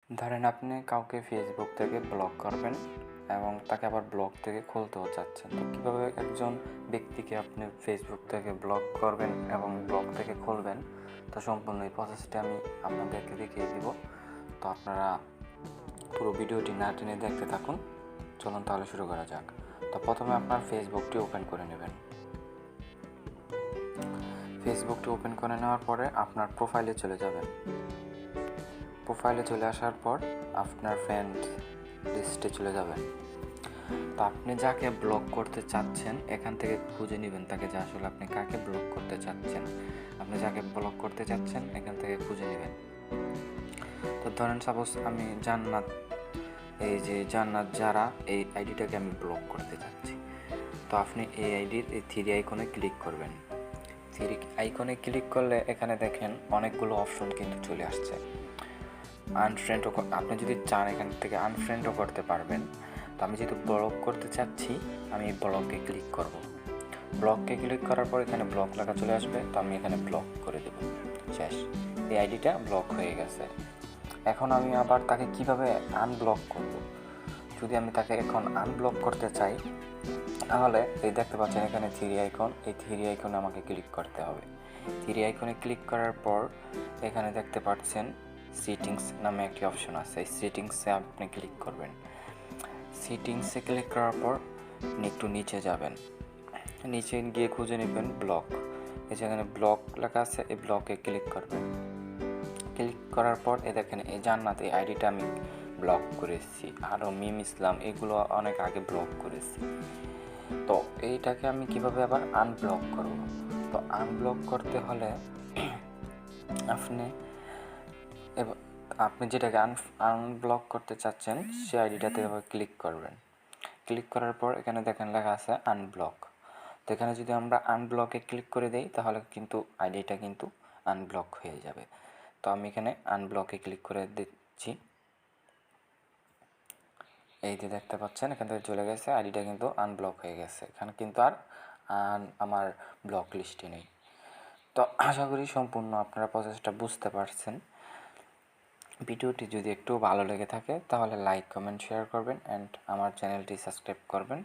ধরেন আপনি কাউকে ফেসবুক থেকে ব্লক করবেন এবং তাকে আবার ব্লক থেকে খুলতেও চাচ্ছেন, তো কীভাবে একজন ব্যক্তিকে আপনি ফেসবুক থেকে ব্লক করবেন এবং ব্লক থেকে খুলবেন, তো সম্পূর্ণ এই প্রসেসটি আমি আপনাদেরকে দেখিয়ে দিব। তো আপনারা পুরো ভিডিওটি না টেনে দেখতে থাকুন। চলুন তাহলে শুরু করা যাক। তো প্রথমে আপনার ফেসবুকটি ওপেন করে নেবেন। ফেসবুকটি ওপেন করে নেওয়ার পরে আপনার প্রোফাইলে চলে যাবেন। প্রোফাইলে চলে আসার পর আপনার ফ্রেন্ড লিস্টে চলে যাবেন। তো আপনি যাকে ব্লক করতে চাচ্ছেন এখান থেকে খুঁজে নেবেন তাকে, যে আসলে আপনি কাকে ব্লক করতে চাচ্ছেন। আপনি যাকে ব্লক করতে চাচ্ছেন এখান থেকে খুঁজে নেবেন। তো ধরেন সাপোজ আমি জান্নাত, এই যে জান্নাত যারা, এই আইডিটাকে আমি ব্লক করতে চাচ্ছি। তো আপনি এই আইডির এই থ্রি আইকনে ক্লিক করবেন। থ্রি আইকনে ক্লিক করলে এখানে দেখেন অনেকগুলো অপশন কিন্তু চলে আসছে। আনফ্রেন্ডও আপনি যদি চান এখান থেকে আনফ্রেন্ডও করতে পারবেন। তো আমি যেহেতু ব্লক করতে চাচ্ছি আমি ব্লকে ক্লিক করব। ব্লকে ক্লিক করার পর এখানে ব্লক লেখা চলে আসবে, তো আমি এখানে ব্লক করে দেব। শেষ, এই আইডিটা ব্লক হয়ে গেছে। এখন আমি আবার তাকে কিভাবে আনব্লক করব? যদি আমি তাকে এখন আনব্লক করতে চাই তাহলে এই দেখতে পাচ্ছেন এখানে থ্রি আইকন, এই থ্রি আইকনে আমাকে ক্লিক করতে হবে। থ্রি আইকনে ক্লিক করার পর এখানে দেখতে পাচ্ছেন সেটিংস নামে একটি অপশন আছে, এই সেটিংসে আপনি ক্লিক করবেন। সেটিংসে ক্লিক করার পর একটু নিচে যাবেন, নিচে গিয়ে খুঁজে নেবেন ব্লক। এই যেখানে ব্লক লেখা আছে এই ব্লকে ক্লিক করবেন। ক্লিক করার পর এ দেখেন এই জান্নাত, এই আইডিটা আমি ব্লক করেছি, আরও মিম ইসলাম এগুলো অনেক আগে ব্লক করেছি। তো এইটাকে আমি কিভাবে আবার আনব্লক করব? তো আনব্লক করতে হলে আপনি যেটাকে আনব্লক করতে চাচ্ছেন সে আইডিটাতে এবার ক্লিক করবেন। ক্লিক করার পর এখানে দেখেন লেখা আছে আনব্লক। তো এখানে যদি আমরা আনব্লকে ক্লিক করে দেই তাহলে কিন্তু আইডিটা কিন্তু আনব্লক হয়ে যাবে। তো আমি এখানে আনব্লকে ক্লিক করে দিচ্ছি। এই যে দেখতে পাচ্ছেন এখান থেকে চলে গেছে, আইডিটা কিন্তু আনব্লক হয়ে গেছে, এখানে কিন্তু আর আমার ব্লক লিস্টে নেই। তো আশা করি সম্পূর্ণ আপনারা প্রসেসটা বুঝতে পারছেন। ভিডিওটি যদি একটু ভালো লেগে থাকে তাহলে লাইক, কমেন্ট, শেয়ার করবেন অ্যান্ড আমার চ্যানেলটি সাবস্ক্রাইব করবেন।